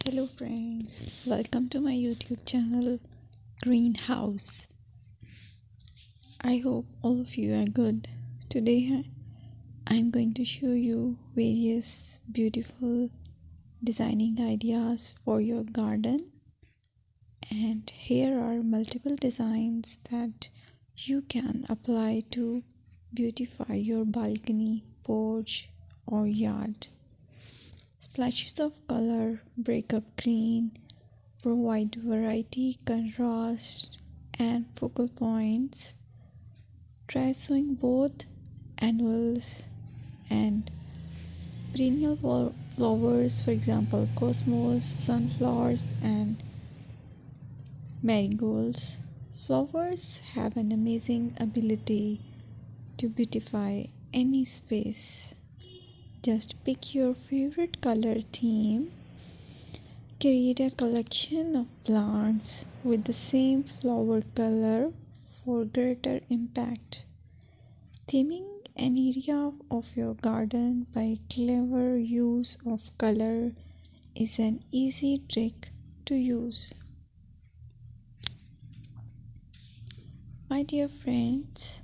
Hello friends, welcome to my YouTube channel Greenhouse. I hope all of you are good. Today I'm going to show you various beautiful designing ideas for your garden, and here are multiple designs that you can apply to beautify your balcony, porch or yard. Splashes of color break up green, provide variety, contrast, and focal points. Try sowing both annuals and perennial flowers, for example, cosmos, sunflowers, and marigolds. Flowers have an amazing ability to beautify any space. Just pick your favorite color theme. Create a collection of plants with the same flower color for greater impact. Theming an area of your garden by clever use of color is an easy trick to use. My dear friends,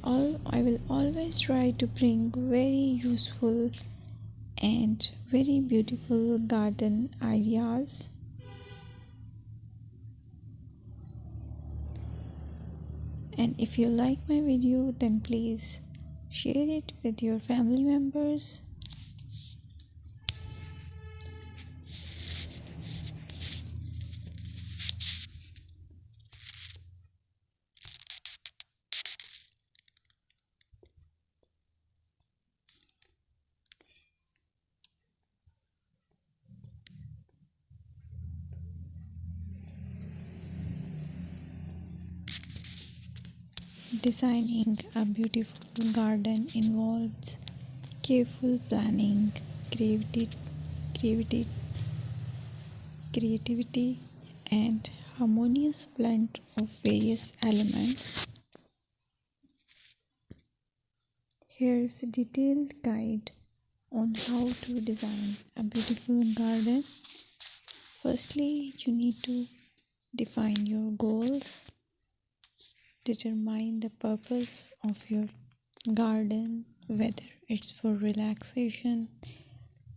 I will always try to bring very useful and very beautiful garden ideas. And if you like my video, then please share it with your family members. Designing a beautiful garden involves careful planning, creativity, creativity, and harmonious blend of various elements. Here's a detailed guide on how to design a beautiful garden. Firstly, you need to define your goals. Determine the purpose of your garden, whether it's for relaxation,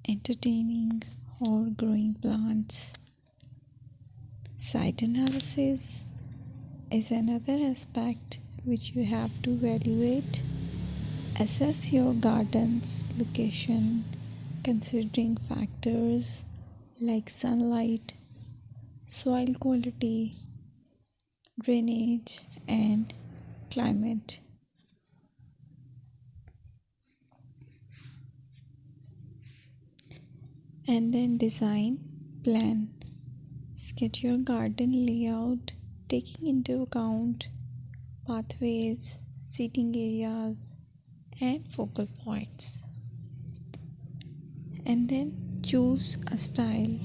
entertaining, or growing plants. Site analysis is another aspect which you have to evaluate. Assess your garden's location, considering factors like sunlight, soil quality, drainage, and climate. And then design, plan. Sketch your garden layout, taking into account pathways, seating areas, and focal points. And then choose a style.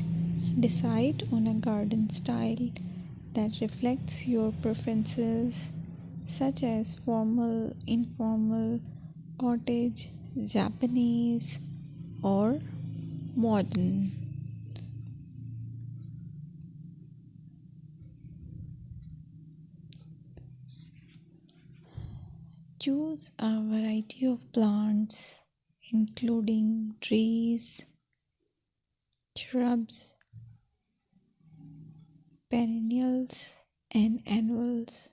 Decide on a garden style that reflects your preferences, such as formal, informal, cottage, Japanese, or modern. Choose a variety of plants, including trees, shrubs, perennials, and annuals.